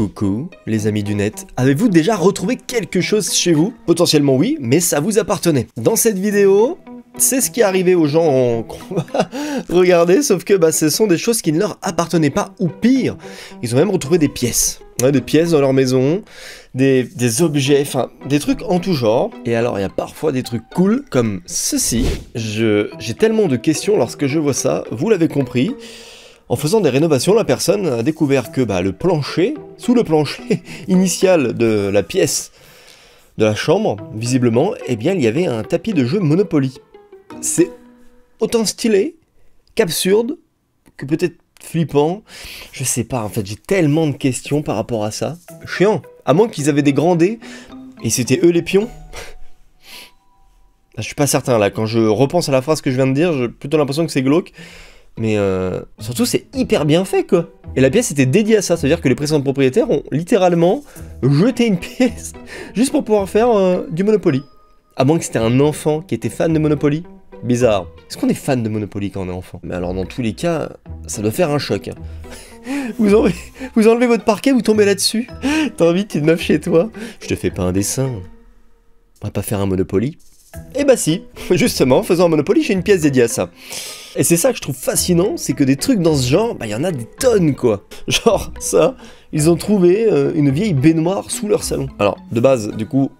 Coucou les amis du net, avez-vous déjà retrouvé quelque chose chez vous? Potentiellement oui, mais ça vous appartenait. Dans cette vidéo, c'est ce qui est arrivé aux gens qu'on va regarder, sauf que ce sont des choses qui ne leur appartenaient pas, ou pire, ils ont même retrouvé des pièces. Des pièces dans leur maison, des objets, enfin des trucs en tout genre. Et alors il y a parfois des trucs cool comme ceci. J'ai tellement de questions lorsque je vois ça, vous l'avez compris. En faisant des rénovations, la personne a découvert que le plancher, sous le plancher initial de la pièce de la chambre, visiblement, eh bien il y avait un tapis de jeu Monopoly. C'est autant stylé qu'absurde, que peut-être flippant, je sais pas, en fait j'ai tellement de questions par rapport à ça. Chiant, à moins qu'ils avaient des grands dés, et c'était eux les pions. Je suis pas certain là, quand je repense à la phrase que je viens de dire, j'ai plutôt l'impression que c'est glauque. Mais surtout c'est hyper bien fait quoi. Et la pièce était dédiée à ça, c'est à dire que les précédents propriétaires ont littéralement jeté une pièce juste pour pouvoir faire du Monopoly. À moins que c'était un enfant qui était fan de Monopoly. Bizarre. Est-ce qu'on est fan de Monopoly quand on est enfant? Mais alors dans tous les cas, ça doit faire un choc. Vous enlevez votre parquet, vous tombez là-dessus. T'invites une meuf chez toi. Je te fais pas un dessin. On va pas faire un Monopoly. Eh bah si, justement, en faisant un Monopoly, j'ai une pièce dédiée à ça. Et c'est ça que je trouve fascinant, c'est que des trucs dans ce genre, y en a des tonnes quoi. Genre ça, ils ont trouvé une vieille baignoire sous leur salon. Alors de base, du coup,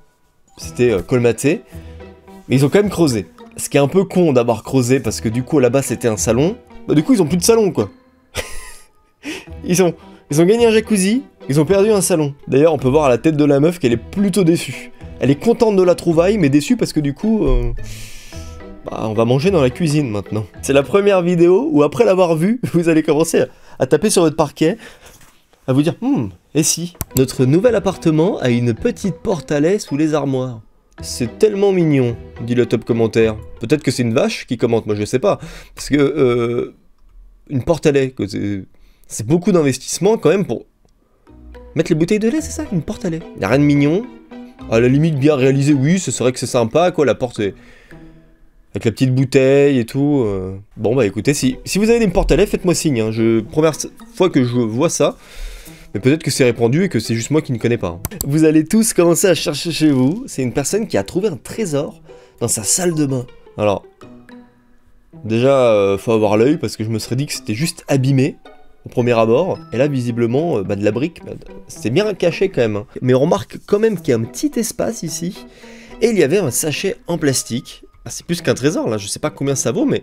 c'était colmaté, mais ils ont quand même creusé. Ce qui est un peu con d'avoir creusé parce que du coup là-bas c'était un salon. Du coup ils ont plus de salon quoi. Ils ont gagné un jacuzzi, ils ont perdu un salon. D'ailleurs on peut voir à la tête de la meuf qu'elle est plutôt déçue. Elle est contente de la trouvaille mais déçue parce que du coup... on va manger dans la cuisine maintenant. C'est la première vidéo où après l'avoir vue, vous allez commencer à taper sur votre parquet, à vous dire et si? Notre nouvel appartement a une petite porte à lait sous les armoires. C'est tellement mignon, dit le top commentaire. Peut-être que c'est une vache qui commente, moi je sais pas. Parce que une porte à lait, c'est beaucoup d'investissement quand même pour mettre les bouteilles de lait, c'est ça? Une porte à lait. Y'a rien de mignon. À la limite bien réalisé, oui, c'est vrai que c'est sympa quoi, la porte est... avec la petite bouteille et tout. Bon écoutez, si vous avez des portes à lait, faites-moi signe. Première fois que je vois ça, mais peut-être que c'est répandu et que c'est juste moi qui ne connais pas. Vous allez tous commencer à chercher chez vous. C'est une personne qui a trouvé un trésor dans sa salle de bain. Alors, déjà, faut avoir l'œil parce que je me serais dit que c'était juste abîmé au premier abord. Et là, visiblement, de la brique, c'est bien caché quand même. Mais on remarque quand même qu'il y a un petit espace ici. Et il y avait un sachet en plastique. C'est plus qu'un trésor là, je sais pas combien ça vaut, mais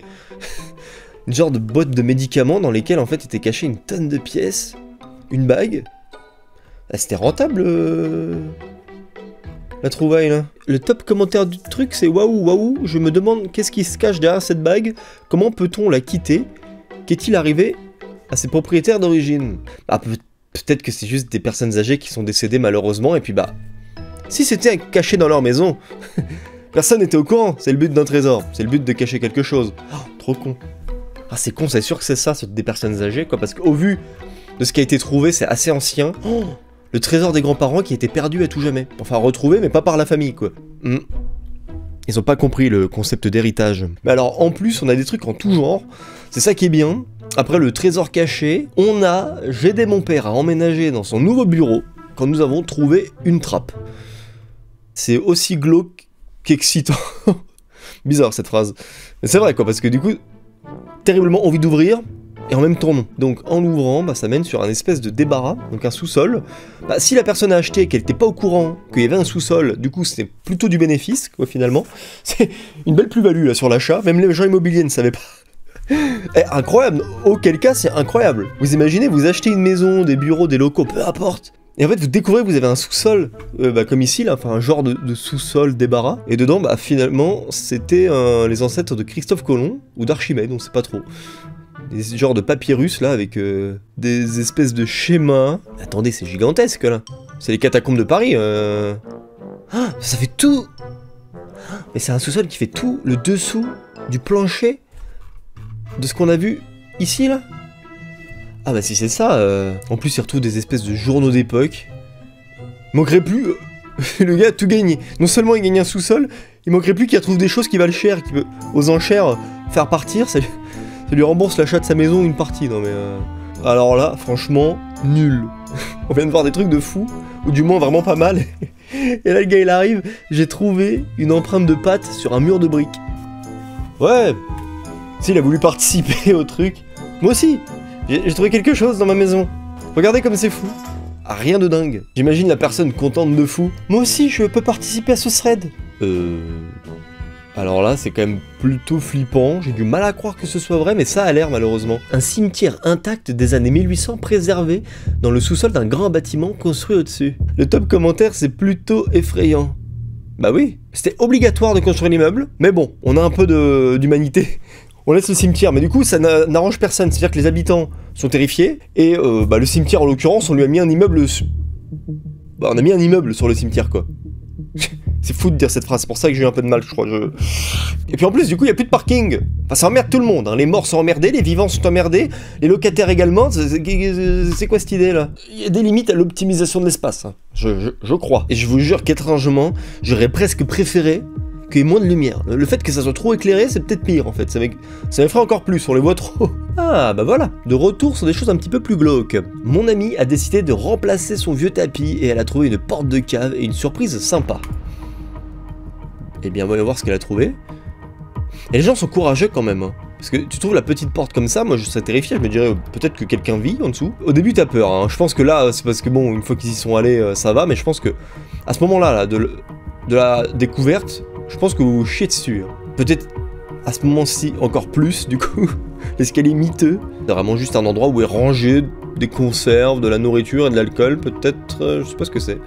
une genre de boîte de médicaments dans lesquelles en fait était cachée une tonne de pièces, une bague. C'était rentable la trouvaille là. Le top commentaire du truc c'est waouh, je me demande qu'est-ce qui se cache derrière cette bague, comment peut-on la quitter, qu'est-il arrivé à ses propriétaires d'origine? Peut-être que c'est juste des personnes âgées qui sont décédées malheureusement et puis si c'était caché dans leur maison. Personne n'était au courant, c'est le but d'un trésor, c'est le but de cacher quelque chose. Oh, trop con. C'est con, c'est sûr que c'est ça, c'est des personnes âgées, quoi, parce qu'au vu de ce qui a été trouvé, c'est assez ancien. Oh, le trésor des grands-parents qui a été perdu à tout jamais. Enfin, retrouvé, mais pas par la famille, quoi. Ils ont pas compris le concept d'héritage. Mais alors, en plus, on a des trucs en tout genre, c'est ça qui est bien. Après le trésor caché, j'ai aidé mon père à emménager dans son nouveau bureau, quand nous avons trouvé une trappe. C'est aussi glauque qu'excitant. Bizarre cette phrase. Mais c'est vrai quoi, parce que du coup, terriblement envie d'ouvrir, et en même temps non. Donc en l'ouvrant, ça mène sur un espèce de débarras, donc un sous-sol. Si la personne a acheté et qu'elle n'était pas au courant qu'il y avait un sous-sol, du coup c'était plutôt du bénéfice, quoi finalement. C'est une belle plus-value là sur l'achat, même les gens immobiliers ne savaient pas. Incroyable, auquel cas c'est incroyable. Vous imaginez, vous achetez une maison, des bureaux, des locaux, peu importe. Et en fait, vous découvrez que vous avez un sous-sol, comme ici, là, enfin un genre de sous-sol débarras. Et dedans, finalement, c'était les ancêtres de Christophe Colomb, ou d'Archimède, on sait pas trop. Des genres de papyrus, là, avec des espèces de schémas. Attendez, c'est gigantesque, là. C'est les catacombes de Paris. Ça fait tout... Mais c'est un sous-sol qui fait tout le dessous du plancher de ce qu'on a vu ici, là. Si c'est ça, en plus il retrouve des espèces de journaux d'époque. Il manquerait plus, le gars a tout gagné. Non seulement il gagne un sous-sol, il manquerait plus qu'il retrouve des choses qui valent cher, qu'il peut aux enchères faire partir, ça lui rembourse l'achat de sa maison une partie. Non mais alors là, franchement, nul. On vient de voir des trucs de fou, ou du moins vraiment pas mal. Et là le gars il arrive, j'ai trouvé une empreinte de patte sur un mur de briques. Ouais, s'il a voulu participer au truc. Moi aussi, j'ai trouvé quelque chose dans ma maison. Regardez comme c'est fou. Ah, rien de dingue. J'imagine la personne contente de fou. Moi aussi, je peux participer à ce thread. Alors là, c'est quand même plutôt flippant. J'ai du mal à croire que ce soit vrai, mais ça a l'air malheureusement. Un cimetière intact des années 1800 préservé dans le sous-sol d'un grand bâtiment construit au-dessus. Le top commentaire, c'est plutôt effrayant. Bah oui, c'était obligatoire de construire l'immeuble, mais bon, on a un peu d'humanité. On laisse le cimetière, mais du coup, ça n'arrange personne. C'est-à-dire que les habitants sont terrifiés, et le cimetière, en l'occurrence, on lui a mis un immeuble... on a mis un immeuble sur le cimetière, quoi. C'est fou de dire cette phrase, c'est pour ça que j'ai eu un peu de mal, je crois. Et puis en plus, du coup, il n'y a plus de parking. Enfin, ça emmerde tout le monde, hein. Les morts sont emmerdés, les vivants sont emmerdés, les locataires également. C'est quoi cette idée-là? Il y a des limites à l'optimisation de l'espace, hein. Je crois. Et je vous jure qu'étrangement, j'aurais presque préféré qu'il y ait moins de lumière. Le fait que ça soit trop éclairé, c'est peut-être pire, en fait. Ça m'effraie encore plus, on les voit trop. Ah, bah voilà. De retour sur des choses un petit peu plus glauques. Mon amie a décidé de remplacer son vieux tapis et elle a trouvé une porte de cave et une surprise sympa. Eh bien, voyons voir ce qu'elle a trouvé. Et les gens sont courageux quand même, hein. Parce que tu trouves la petite porte comme ça, moi je serais terrifié, je me dirais peut-être que quelqu'un vit en dessous. Au début t'as peur, hein. Je pense que là, c'est parce que bon, une fois qu'ils y sont allés, ça va, mais je pense que à ce moment-là, là, de la découverte, je pense que vous chiez dessus, hein. Peut-être à ce moment-ci encore plus, du coup, l'escalier miteux. C'est vraiment juste un endroit où est rangé des conserves, de la nourriture et de l'alcool, peut-être, je sais pas ce que c'est.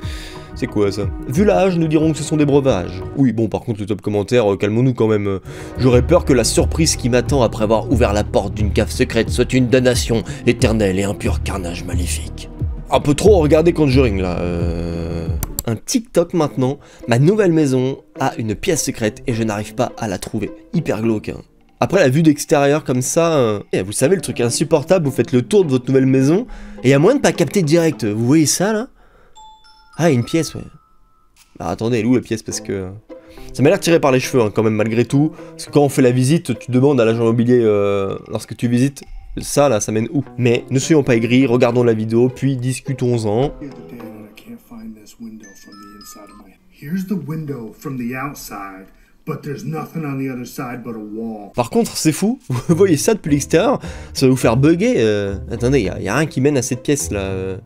C'est quoi ça? Vu l'âge, nous dirons que ce sont des breuvages. Oui, bon, par contre, le top commentaire, calmons-nous quand même. J'aurais peur que la surprise qui m'attend après avoir ouvert la porte d'une cave secrète soit une damnation éternelle et un pur carnage maléfique. Un peu trop regardé Conjuring, là. Un TikTok maintenant. Ma nouvelle maison a une pièce secrète et je n'arrive pas à la trouver. Hyper glauque, hein. Après la vue d'extérieur comme ça, vous savez, le truc insupportable, vous faites le tour de votre nouvelle maison et il y a moyen de pas capter direct. Vous voyez ça, là? Ah, une pièce, ouais. Bah attendez, elle est où la pièce? Parce que... ça m'a l'air tiré par les cheveux, hein, quand même, malgré tout. Parce que quand on fait la visite, tu demandes à l'agent immobilier, lorsque tu visites, ça, là, ça mène où? Mais ne soyons pas aigris, regardons la vidéo, puis discutons-en. Par contre, c'est fou, vous voyez ça depuis l'extérieur, ça va vous faire bugger. Attendez, y a rien qui mène à cette pièce-là.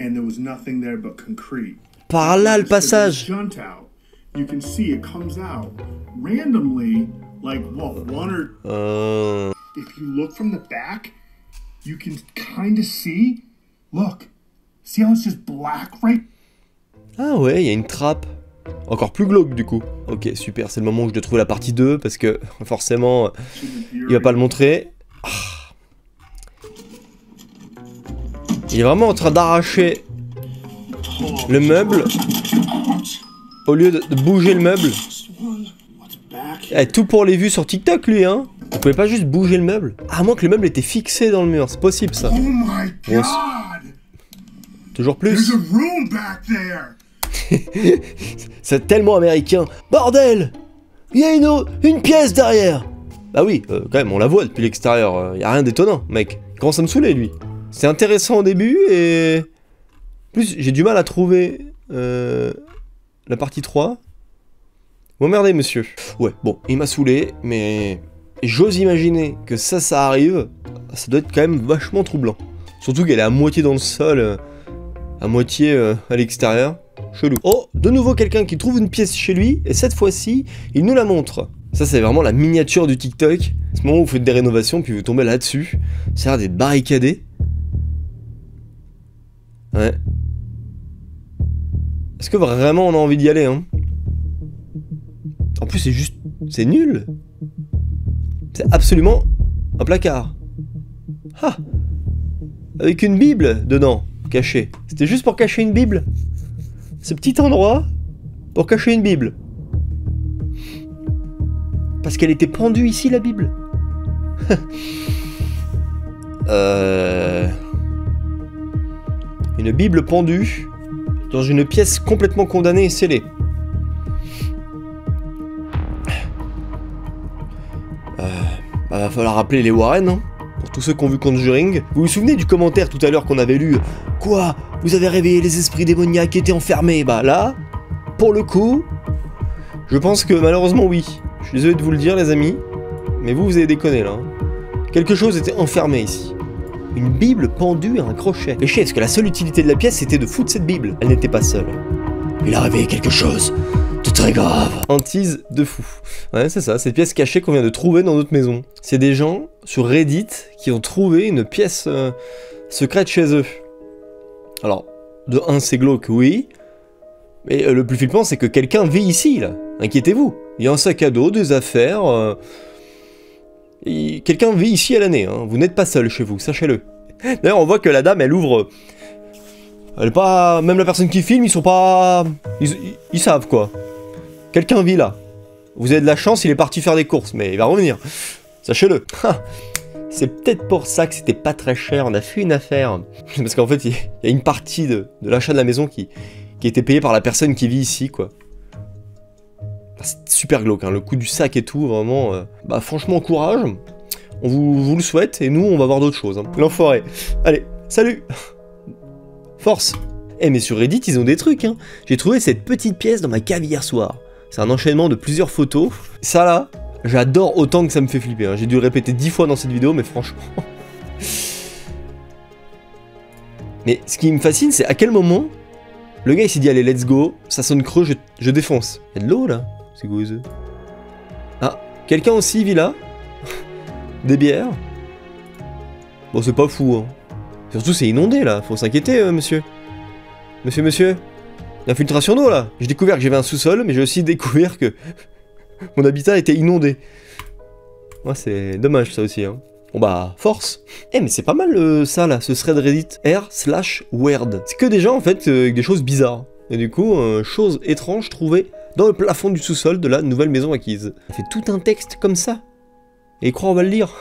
And there was nothing there but concrete. Par là le passage. You can see it comes out randomly, like what, one or if you look from the back, you can kind of see. Look, see how it's just black right? Ah ouais, il y a une trappe. Encore plus glauque du coup. Ok, super, c'est le moment où je dois trouver la partie 2 parce que forcément, il va pas le montrer. Il est vraiment en train d'arracher le meuble au lieu de bouger le meuble. Tout pour les vues sur TikTok lui, hein. Vous pouvez pas juste bouger le meuble. À moins que le meuble était fixé dans le mur, c'est possible ça. Bon, toujours plus. C'est tellement américain. Bordel, il y a une pièce derrière. Bah oui, quand même, on la voit depuis l'extérieur. Y a rien d'étonnant, mec. Il commence à me saouler lui. C'est intéressant au début et... en plus, j'ai du mal à trouver la partie 3. Vous m'emmerdez, monsieur. Ouais, bon, il m'a saoulé, mais... j'ose imaginer que ça arrive. Ça doit être quand même vachement troublant. Surtout qu'elle est à moitié dans le sol, à moitié à l'extérieur. Chelou. Oh, de nouveau quelqu'un qui trouve une pièce chez lui, et cette fois-ci, il nous la montre. Ça, c'est vraiment la miniature du TikTok. À ce moment où vous faites des rénovations, puis vous tombez là-dessus. Ça a l'air d'être barricadé. Ouais. Est-ce que vraiment on a envie d'y aller, hein? En plus, c'est juste... c'est nul. C'est absolument un placard. Ah! Avec une Bible dedans, cachée. C'était juste pour cacher une Bible. Ce petit endroit pour cacher une Bible. Parce qu'elle était pendue ici, la Bible. Une Bible pendue dans une pièce complètement condamnée et scellée. Va falloir appeler les Warren, hein, pour tous ceux qui ont vu Conjuring. Vous vous souvenez du commentaire tout à l'heure qu'on avait lu? Quoi? Vous avez réveillé les esprits démoniaques qui étaient enfermés? Bah là, pour le coup, je pense que malheureusement oui. Je suis désolé de vous le dire les amis, mais vous avez déconné là. Quelque chose était enfermé ici. Une Bible pendue à un crochet. Et je sais, parce que la seule utilité de la pièce c'était de foutre cette Bible. Elle n'était pas seule. Il a réveillé quelque chose de très grave. Un tease de fou. Ouais, c'est ça, cette pièce cachée qu'on vient de trouver dans notre maison. C'est des gens sur Reddit qui ont trouvé une pièce secrète chez eux. Alors, de un, c'est glauque, oui. Mais le plus flippant, c'est que quelqu'un vit ici, là. Inquiétez-vous. Il y a un sac à dos, des affaires. Quelqu'un vit ici à l'année. Hein. Vous n'êtes pas seul chez vous, sachez-le. D'ailleurs, on voit que la dame, elle ouvre. Elle est pas. Même la personne qui filme, ils sont pas. Ils savent quoi. Quelqu'un vit là. Vous avez de la chance, il est parti faire des courses, mais il va revenir. Sachez-le. C'est peut-être pour ça que c'était pas très cher. On a fait une affaire. Parce qu'en fait, il y a une partie de l'achat de la maison qui était payée par la personne qui vit ici, quoi. C'est super glauque, hein. Le coup du sac et tout, vraiment. Bah, franchement, courage. On vous le souhaite, et nous, on va voir d'autres choses. Hein. L'enfoiré. Allez, salut. Force. Eh, mais sur Reddit, ils ont des trucs, hein. J'ai trouvé cette petite pièce dans ma cave hier soir. C'est un enchaînement de plusieurs photos. Ça, là, j'adore autant que ça me fait flipper. Hein. J'ai dû le répéter 10 fois dans cette vidéo, mais franchement... Mais ce qui me fascine, c'est à quel moment le gars il s'est dit allez let's go, ça sonne creux, je défonce. Il y a de l'eau là, c'est quoi ça? Ah, quelqu'un aussi vit là? Des bières? Bon c'est pas fou hein. Surtout c'est inondé là, faut s'inquiéter monsieur. Monsieur, l'infiltration d'eau là. J'ai découvert que j'avais un sous-sol, mais j'ai aussi découvert que mon habitat était inondé. Ouais, c'est dommage ça aussi hein. Bon bah, force. Eh mais c'est pas mal ça là, ce thread Reddit r/weird. C'est que des gens en fait avec des choses bizarres. Et du coup, choses étranges trouvées dans le plafond du sous-sol de la nouvelle maison acquise. Ça fait tout un texte comme ça. Et crois on va le lire.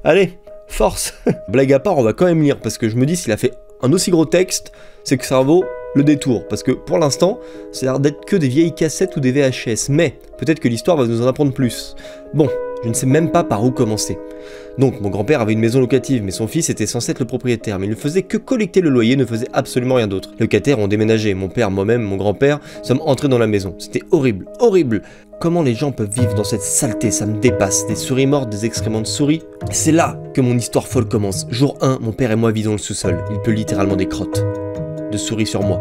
Allez, force. Blague à part, on va quand même lire parce que je me dis s'il a fait un aussi gros texte, c'est que ça vaut le détour. Parce que pour l'instant, ça a l'air d'être que des vieilles cassettes ou des VHS. Mais peut-être que l'histoire va nous en apprendre plus. Bon. Je ne sais même pas par où commencer. Donc, mon grand-père avait une maison locative, mais son fils était censé être le propriétaire, mais il ne faisait que collecter le loyer, ne faisait absolument rien d'autre. Les locataires ont déménagé, mon père, moi-même, mon grand-père, sommes entrés dans la maison. C'était horrible, horrible. Comment les gens peuvent vivre dans cette saleté, ça me dépasse. Des souris mortes, des excréments de souris. C'est là que mon histoire folle commence. Jour 1, mon père et moi vidons le sous-sol. Il pleut littéralement des crottes de souris sur moi.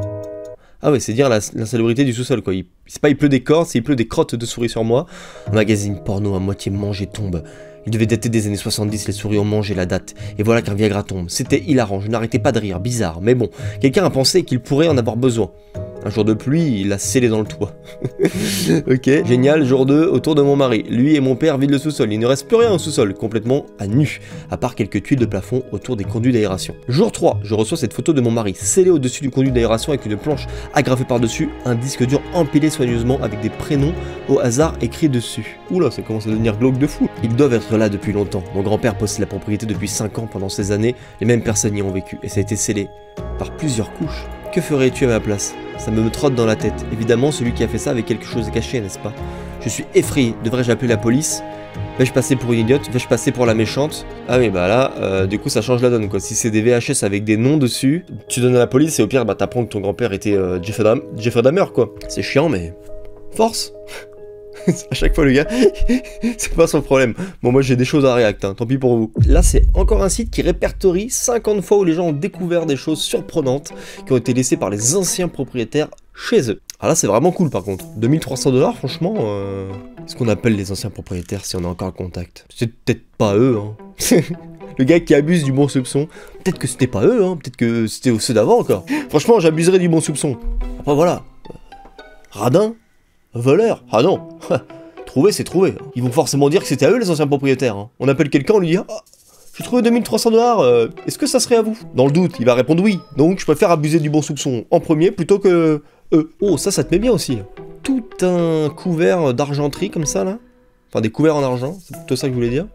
Ah ouais, c'est dire l'insalubrité du sous-sol quoi. C'est pas il pleut des cordes, c'est il pleut des crottes de souris sur moi. Un magazine porno à moitié mangé tombe. Il devait dater des années 70, les souris ont mangé la date. Et voilà qu'un Viagra tombe. C'était hilarant, je n'arrêtais pas de rire, bizarre. Mais bon, quelqu'un a pensé qu'il pourrait en avoir besoin. Un jour de pluie, il l'a scellé dans le toit. Ok, génial, jour 2, autour de mon mari. Lui et mon père vident le sous-sol. Il ne reste plus rien au sous-sol, complètement à nu, à part quelques tuiles de plafond autour des conduits d'aération. Jour 3, je reçois cette photo de mon mari, scellé au-dessus du conduit d'aération avec une planche agrafée par-dessus, un disque dur empilé soigneusement avec des prénoms au hasard écrits dessus. Oula, ça commence à devenir glauque de fou. Ils doivent être là depuis longtemps. Mon grand-père possède la propriété depuis 5 ans. Pendant ces années, les mêmes personnes y ont vécu, et ça a été scellé par plusieurs couches. Que ferais-tu à ma place? Ça me trotte dans la tête. Évidemment, celui qui a fait ça avait quelque chose à cacher, n'est-ce pas? Je suis effrayé. Devrais-je appeler la police? Vais-je passer pour une idiote? Vais-je passer pour la méchante? Ah oui, bah là, du coup, ça change la donne, quoi. Si c'est des VHS avec des noms dessus, tu donnes à la police et au pire, bah t'apprends que ton grand-père était Jeffrey Dahmer, quoi. C'est chiant, mais... Force. À chaque fois le gars, c'est pas son problème. Bon moi j'ai des choses à réact, hein, tant pis pour vous. Là c'est encore un site qui répertorie 50 fois où les gens ont découvert des choses surprenantes qui ont été laissées par les anciens propriétaires chez eux. Ah là c'est vraiment cool par contre. 2300 $, franchement, ce qu'on appelle les anciens propriétaires si on a encore le contact. C'est peut-être pas eux, hein. Le gars qui abuse du bon soupçon, peut-être que c'était pas eux, hein. Peut-être que c'était ceux d'avant encore. Franchement j'abuserais du bon soupçon. Après voilà, radin. Voleur? Ah non. Trouver, c'est trouver. Ils vont forcément dire que c'était à eux les anciens propriétaires. Hein. On appelle quelqu'un, on lui dit ah, j'ai trouvé 2300 $, est-ce que ça serait à vous? Dans le doute, il va répondre oui. Donc je préfère abuser du bon soupçon en premier plutôt que eux. Oh, ça te met bien aussi. Tout un couvert d'argenterie comme ça là. Enfin des couverts en argent, c'est plutôt ça que je voulais dire.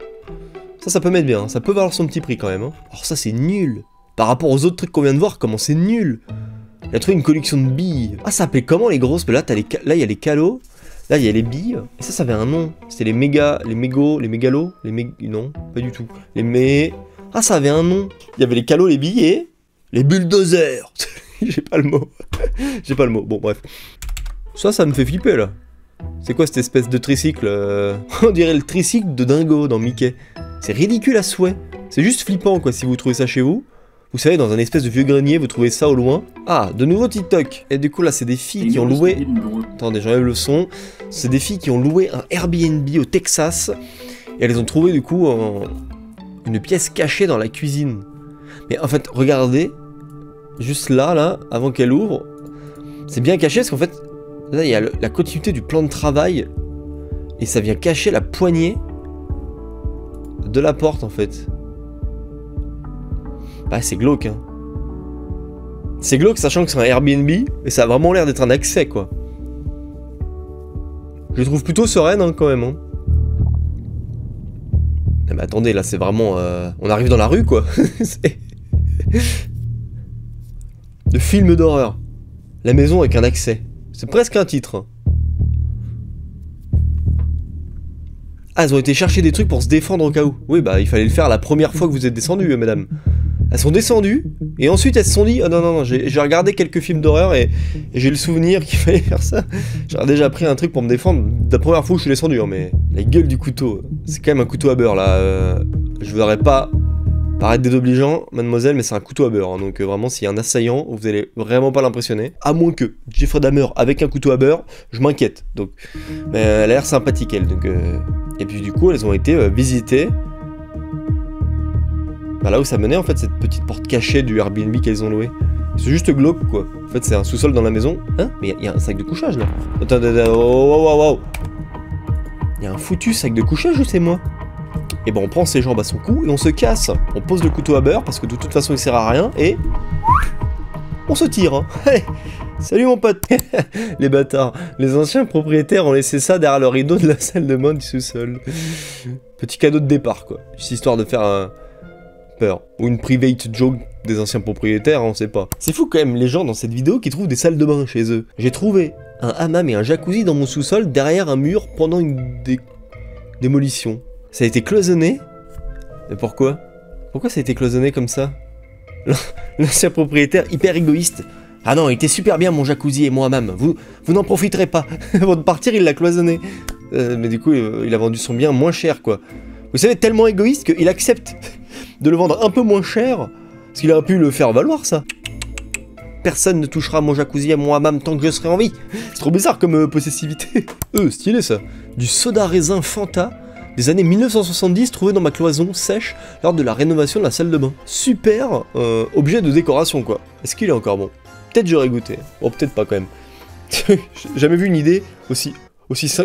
Ça peut mettre bien, hein. Ça peut valoir son petit prix quand même. Hein. Alors ça c'est nul. Par rapport aux autres trucs qu'on vient de voir, comment c'est nul. Il a trouvé une collection de billes. Ah, ça s'appelait comment les grosses? Là, là, il y a les calots. Là, il y a les billes. Et ça avait un nom. C'était les mégalos. Non, pas du tout. Ah, ça avait un nom. Il y avait les calots, les billets, les bulldozers. J'ai pas le mot. J'ai pas le mot. Bon, bref. Ça me fait flipper, là. C'est quoi cette espèce de tricycle On dirait le tricycle de Dingo dans Mickey. C'est ridicule à souhait. C'est juste flippant, quoi, si vous trouvez ça chez vous. Vous savez, dans un espèce de vieux grenier, vous trouvez ça au loin. Ah, de nouveau TikTok. Et du coup, là, c'est des filles qui ont loué... Attendez, j'enlève le son. C'est des filles qui ont loué un Airbnb au Texas. Et elles ont trouvé, du coup, une pièce cachée dans la cuisine. Mais en fait, regardez. Juste là, avant qu'elle ouvre. C'est bien caché, parce qu'en fait, là, il y a la continuité du plan de travail. Et ça vient cacher la poignée de la porte, en fait. Bah, c'est glauque, hein. C'est glauque, sachant que c'est un Airbnb, et ça a vraiment l'air d'être un accès, quoi. Je le trouve plutôt sereine, hein, quand même, hein. Mais attendez, là, c'est vraiment... On arrive dans la rue, quoi. De film d'horreur. La maison avec un accès. C'est presque un titre, hein. Ah, elles ont été chercher des trucs pour se défendre au cas où. Oui, bah, il fallait le faire la première fois que vous êtes descendu, mesdames. Elles sont descendues, et ensuite elles se sont dit, oh non, j'ai regardé quelques films d'horreur et j'ai le souvenir qu'il fallait faire ça. J'aurais déjà pris un truc pour me défendre la première fois où je suis descendu, hein, mais la gueule du couteau, c'est quand même un couteau à beurre, là. Je voudrais pas paraître désobligeant, mademoiselle, mais c'est un couteau à beurre, hein, donc vraiment, s'il y a un assaillant, vous allez vraiment pas l'impressionner. À moins que Jeffrey Dahmer avec un couteau à beurre, je m'inquiète, donc. Mais elle a l'air sympathique, elle, donc... Et puis du coup, elles ont été visitées. Bah là où ça menait en fait, cette petite porte cachée du Airbnb qu'elles ont loué. C'est juste glauque quoi. En fait c'est un sous-sol dans la maison. Hein? Mais il y a un sac de couchage là. Attends, wow. Il y a un foutu sac de couchage ou c'est moi? Et ben on prend ses jambes à son cou et on se casse. On pose le couteau à beurre parce que de toute façon il sert à rien et... On se tire hein. Allez, salut mon pote. Les bâtards. Les anciens propriétaires ont laissé ça derrière le rideau de la salle de bain du sous-sol. Petit cadeau de départ quoi. Juste histoire de faire un... peur. Ou une private joke des anciens propriétaires, on sait pas. C'est fou quand même les gens dans cette vidéo qui trouvent des salles de bain chez eux. J'ai trouvé un hammam et un jacuzzi dans mon sous-sol derrière un mur pendant une démolition. Ça a été cloisonné. Mais pourquoi? Pourquoi ça a été cloisonné comme ça? L'ancien propriétaire hyper égoïste. Ah non, il était super bien mon jacuzzi et mon hammam. Vous n'en profiterez pas. Avant de partir, il l'a cloisonné. Mais du coup, il a vendu son bien moins cher quoi. Vous savez, tellement égoïste qu'il accepte de le vendre un peu moins cher, parce qu'il aurait pu le faire valoir, ça. Personne ne touchera mon jacuzzi à mon hammam tant que je serai en vie. C'est trop bizarre comme possessivité. Stylé, ça. Du soda raisin Fanta des années 1970 trouvé dans ma cloison sèche lors de la rénovation de la salle de bain. Super objet de décoration, quoi. Est-ce qu'il est encore bon? Peut-être j'aurais goûté. Bon, peut-être pas, quand même. J'ai jamais vu une idée aussi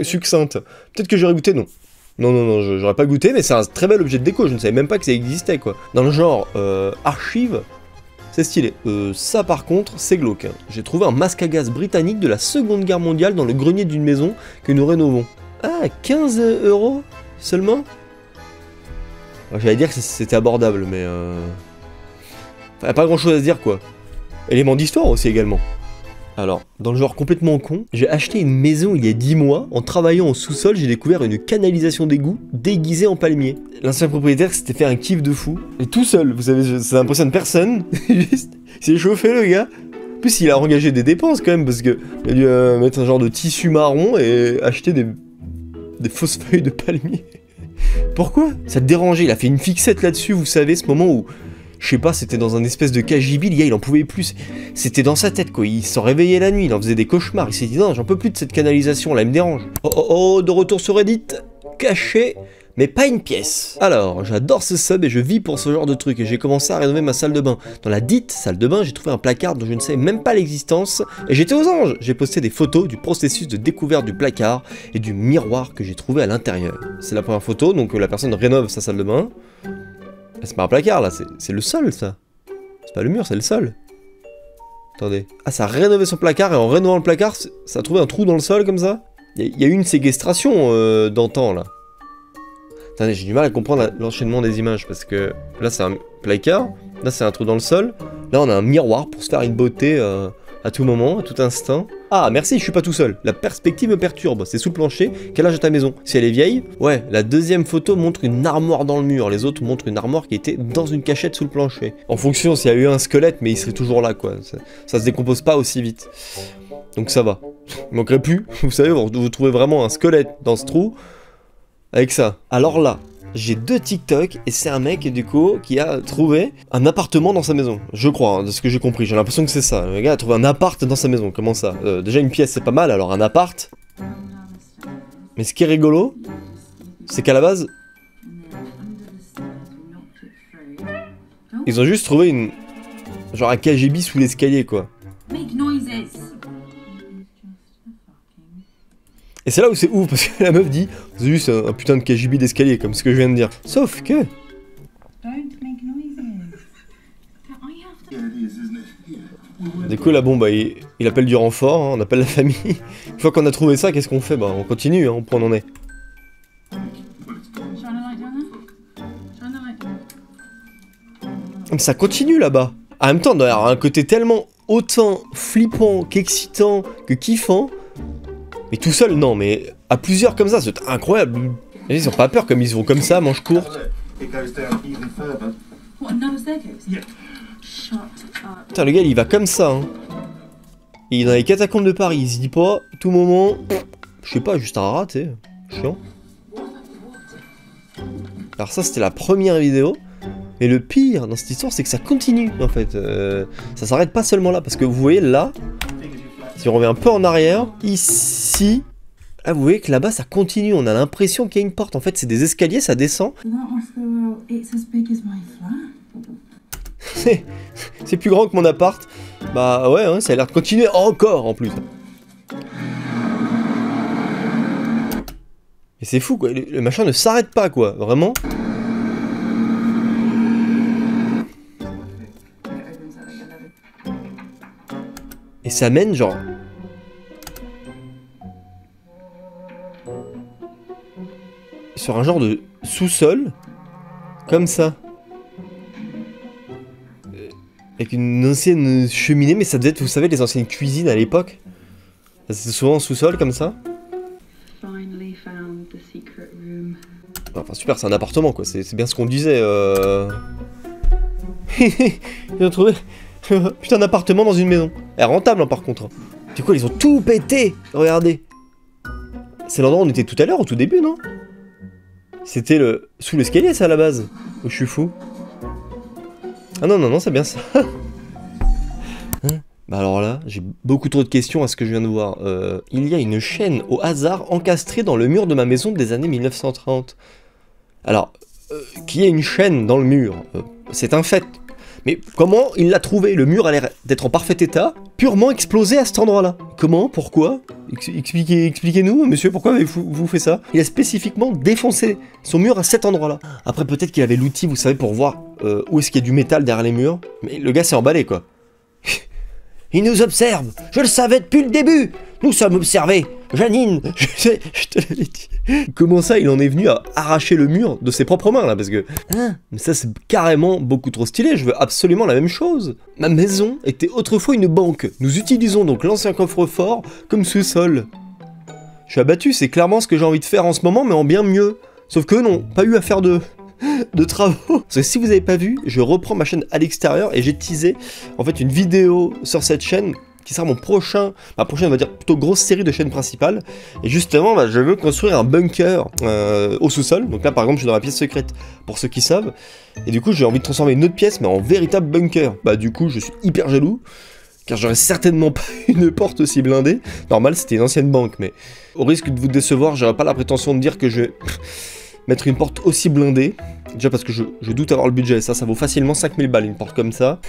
succincte. Peut-être que j'aurais goûté, non. Non, j'aurais pas goûté, mais c'est un très bel objet de déco, je ne savais même pas que ça existait, quoi. Dans le genre archive, c'est stylé. Ça, par contre, c'est glauque. Hein. J'ai trouvé un masque à gaz britannique de la Seconde Guerre mondiale dans le grenier d'une maison que nous rénovons. Ah, 15 € seulement? J'allais dire que c'était abordable, mais... Enfin, pas grand-chose à se dire, quoi. Élément d'histoire aussi, également. Alors, dans le genre complètement con, j'ai acheté une maison il y a 10 mois, en travaillant au sous-sol, j'ai découvert une canalisation d'égout déguisée en palmier. L'ancien propriétaire s'était fait un kiff de fou, et tout seul, vous savez, ça impressionne personne, juste, il s'est chauffé le gars. En plus, il a engagé des dépenses quand même, parce que il a dû mettre un genre de tissu marron et acheter des fausses feuilles de palmier. Pourquoi? Ça te dérangeait, il a fait une fixette là-dessus, vous savez, ce moment où... Je sais pas, c'était dans un espèce de KGB, le gars il en pouvait plus. C'était dans sa tête quoi, il s'en réveillait la nuit, il en faisait des cauchemars, il s'est dit non, j'en peux plus de cette canalisation là, elle me dérange. Oh, de retour sur Reddit, caché, mais pas une pièce. Alors, j'adore ce sub et je vis pour ce genre de truc et j'ai commencé à rénover ma salle de bain. Dans la dite salle de bain, j'ai trouvé un placard dont je ne savais même pas l'existence et j'étais aux anges. J'ai posté des photos du processus de découverte du placard et du miroir que j'ai trouvé à l'intérieur. C'est la première photo, donc la personne rénove sa salle de bain. C'est pas un placard là, c'est le sol ça. C'est pas le mur, c'est le sol. Attendez. Ah, ça a rénové son placard et en rénovant le placard, ça a trouvé un trou dans le sol comme ça. Il y a eu une séquestration d'antan là. Attendez, j'ai du mal à comprendre l'enchaînement des images parce que là c'est un placard, là c'est un trou dans le sol, là on a un miroir pour se faire une beauté à tout moment, à tout instant. Ah, merci, je suis pas tout seul. La perspective me perturbe. C'est sous le plancher. Quel âge a ta maison? Si elle est vieille? Ouais, la deuxième photo montre une armoire dans le mur. Les autres montrent une armoire qui était dans une cachette sous le plancher. En fonction s'il y a eu un squelette, mais il serait toujours là, quoi. Ça se décompose pas aussi vite. Donc ça va. Il manquerait plus. Vous savez, vous trouvez vraiment un squelette dans ce trou. Avec ça. Alors là, j'ai 2 TikTok et c'est un mec du coup qui a trouvé un appartement dans sa maison. Je crois, hein, de ce que j'ai compris. J'ai l'impression que c'est ça. Le gars a trouvé un appart dans sa maison. Comment ça? Déjà une pièce c'est pas mal, alors un appart. Mais ce qui est rigolo, c'est qu'à la base, ils ont juste trouvé une... genre un KGB sous l'escalier quoi. Et c'est là où c'est ouf, parce que la meuf dit c'est juste un putain de KGB d'escalier, comme ce que je viens de dire. Sauf que... Du coup là bon bah il appelle du renfort, hein, on appelle la famille. Une fois qu'on a trouvé ça, qu'est-ce qu'on fait? Bah on continue, hein, on prend en est. Mais ça continue là-bas. En même temps, il doit y avoir un côté tellement autant flippant qu'excitant que kiffant. Mais tout seul, non, mais à plusieurs comme ça, c'est incroyable. Ils ont pas peur comme ils vont comme ça, manches courtes. Putain, le gars, il va comme ça, hein. Il est dans les catacombes de Paris, il se dit pas, tout moment, je sais pas, juste un rat, tu sais, chiant. Alors ça, c'était la première vidéo. Mais le pire dans cette histoire, c'est que ça continue, en fait. Ça s'arrête pas seulement là, parce que vous voyez, là, si on revient un peu en arrière, ici, là, vous voyez que là-bas, ça continue. On a l'impression qu'il y a une porte. En fait, c'est des escaliers, ça descend. C'est plus grand que mon appart. Bah ouais, hein, ça a l'air de continuer encore, en plus. Et c'est fou, quoi. Le machin ne s'arrête pas, quoi. Vraiment. Et ça mène genre... sur un genre de sous-sol. Comme ça. Avec une ancienne cheminée, mais ça devait être, vous savez, les anciennes cuisines à l'époque. C'était souvent en sous-sol, comme ça. Enfin super, c'est un appartement quoi, c'est bien ce qu'on disait. Ils ont trouvé... putain d'appartement dans une maison. Elle est rentable hein, par contre. Du coup ils ont tout pété. Regardez. C'est l'endroit où on était tout à l'heure, au tout début, non? C'était le... sous l'escalier ça à la base. Où je suis fou. Ah non, non, non, c'est bien ça. Hein? Bah alors là, j'ai beaucoup trop de questions à ce que je viens de voir. Il y a une chaîne au hasard encastrée dans le mur de ma maison des années 1930. Alors, qu'il y ait une chaîne dans le mur, c'est un fait. Mais comment il l'a trouvé? Le mur a l'air d'être en parfait état, purement explosé à cet endroit-là. Comment? Pourquoi? Expliquez-nous, monsieur, pourquoi avez-vous fait ça? Il a spécifiquement défoncé son mur à cet endroit-là. Après, peut-être qu'il avait l'outil, vous savez, pour voir où est-ce qu'il y a du métal derrière les murs. Mais le gars s'est emballé, quoi. Il nous observe. Je le savais depuis le début. Nous sommes observés. Janine, je te l'avais dit. Comment ça, il en est venu à arracher le mur de ses propres mains, là? Parce que... Hein? Mais ça, c'est carrément beaucoup trop stylé. Je veux absolument la même chose. Ma maison était autrefois une banque. Nous utilisons donc l'ancien coffre-fort comme sous-sol. Je suis abattu, c'est clairement ce que j'ai envie de faire en ce moment, mais en bien mieux. Sauf que non, pas eu à faire de travaux. Parce que si vous avez pas vu, je reprends ma chaîne à l'extérieur et j'ai teasé en fait une vidéo sur cette chaîne qui sera ma prochaine, on va dire plutôt grosse série de chaînes principales. Et justement, bah, je veux construire un bunker au sous-sol. Donc là, par exemple, je suis dans la pièce secrète pour ceux qui savent. Et du coup, j'ai envie de transformer une autre pièce, mais en véritable bunker. Bah du coup, je suis hyper jaloux, car j'aurais certainement pas une porte aussi blindée. Normal, c'était une ancienne banque, mais au risque de vous décevoir, j'aurais pas la prétention de dire que je vais mettre une porte aussi blindée. Déjà parce que je doute avoir le budget, ça vaut facilement 5000 balles une porte comme ça.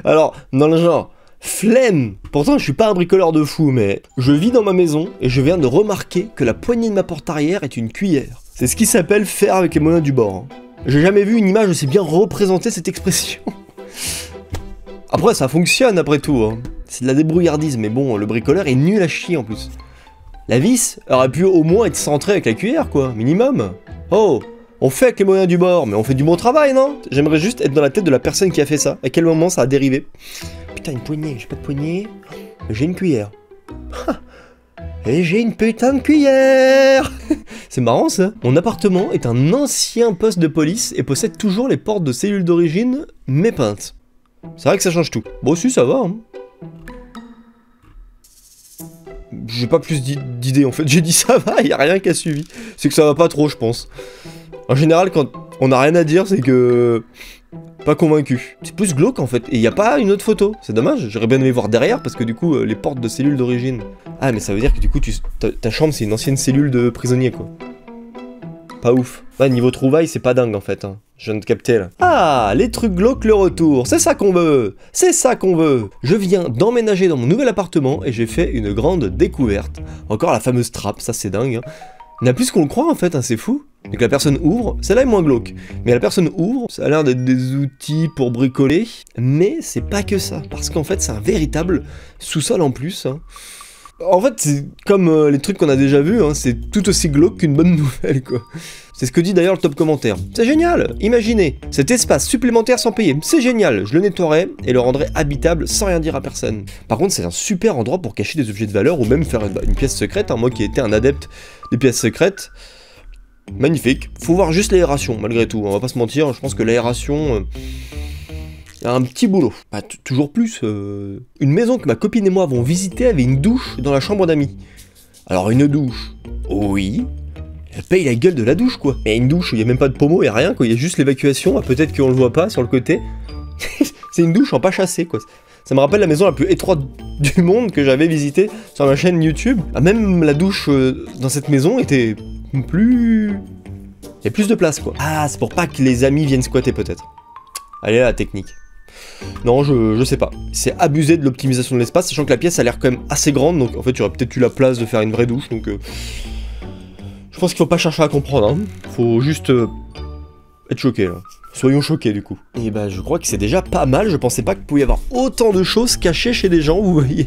Alors, dans le genre, flemme. Pourtant, je suis pas un bricoleur de fou, mais je vis dans ma maison et je viens de remarquer que la poignée de ma porte arrière est une cuillère. C'est ce qui s'appelle faire avec les moyens du bord. Hein. J'ai jamais vu une image aussi bien représenter cette expression. Après, ça fonctionne après tout. Hein. C'est de la débrouillardise, mais bon, le bricoleur est nul à chier en plus. La vis aurait pu au moins être centrée avec la cuillère, quoi, minimum. Oh, on fait avec les moyens du bord, mais on fait du bon travail, non? J'aimerais juste être dans la tête de la personne qui a fait ça. À quel moment ça a dérivé? Putain, une poignée, j'ai pas de poignée. j'ai une cuillère. Et j'ai une putain de cuillère. C'est marrant ça. Mon appartement est un ancien poste de police et possède toujours les portes de cellules d'origine, mais peintes. C'est vrai que ça change tout. Bon si, ça va, hein. J'ai pas plus d'idées en fait, j'ai dit ça va, y a rien qui a suivi. C'est que ça va pas trop, je pense. En général, quand on a rien à dire, c'est que... Pas convaincu. C'est plus glauque en fait, et y a pas une autre photo. C'est dommage, j'aurais bien aimé voir derrière, parce que du coup, les portes de cellules d'origine... Ah, mais ça veut dire que du coup, ta chambre, c'est une ancienne cellule de prisonnier, quoi. Pas ouf. Ouais, niveau trouvailles, c'est pas dingue en fait, hein. Je viens de capter là. Ah, les trucs glauques, le retour, c'est ça qu'on veut. C'est ça qu'on veut. Je viens d'emménager dans mon nouvel appartement et j'ai fait une grande découverte. Encore la fameuse trappe, ça c'est dingue, hein. Il y en a plus qu'on le croit en fait, hein, c'est fou. Donc la personne ouvre, celle-là est moins glauque. Mais la personne ouvre, ça a l'air d'être des outils pour bricoler. Mais c'est pas que ça, parce qu'en fait c'est un véritable sous-sol en plus, hein. En fait, c'est comme les trucs qu'on a déjà vus, hein, c'est tout aussi glauque qu'une bonne nouvelle, quoi. C'est ce que dit d'ailleurs le top commentaire. C'est génial, imaginez, cet espace supplémentaire sans payer, c'est génial, je le nettoierai et le rendrai habitable sans rien dire à personne. Par contre, c'est un super endroit pour cacher des objets de valeur ou même faire une pièce secrète, hein, moi qui étais un adepte des pièces secrètes. Magnifique, faut voir juste l'aération, malgré tout, on va pas se mentir, je pense que l'aération... Il y a un petit boulot. Bah, toujours plus. Une maison que ma copine et moi avons visitée avait une douche dans la chambre d'amis. Alors une douche, oui. Elle paye la gueule de la douche quoi. Mais une douche, il n'y a même pas de pommeau, il n'y a rien quoi. Il y a juste l'évacuation. Ah, peut-être qu'on le voit pas sur le côté. C'est une douche en pas chassé quoi. Ça me rappelle la maison la plus étroite du monde que j'avais visitée sur ma chaîne YouTube. Ah, même la douche dans cette maison était plus... Il y a plus de place quoi. Ah, c'est pour pas que les amis viennent squatter peut-être. Allez la technique. Non, je sais pas. C'est abusé de l'optimisation de l'espace, sachant que la pièce a l'air quand même assez grande, donc en fait, il y aurait peut-être eu la place de faire une vraie douche, donc... Je pense qu'il faut pas chercher à comprendre, hein. Faut juste être choqué, là. Soyons choqués, du coup. Et bah, je crois que c'est déjà pas mal, je pensais pas qu'il pouvait y avoir autant de choses cachées chez des gens, vous voyez.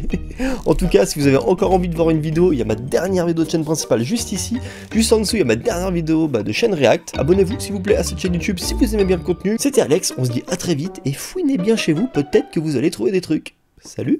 En tout cas, si vous avez encore envie de voir une vidéo, il y a ma dernière vidéo de chaîne principale juste ici. Juste en dessous, il y a ma dernière vidéo de chaîne React. Abonnez-vous, s'il vous plaît, à cette chaîne YouTube si vous aimez bien le contenu. C'était Alex, on se dit à très vite, et fouinez bien chez vous, peut-être que vous allez trouver des trucs. Salut!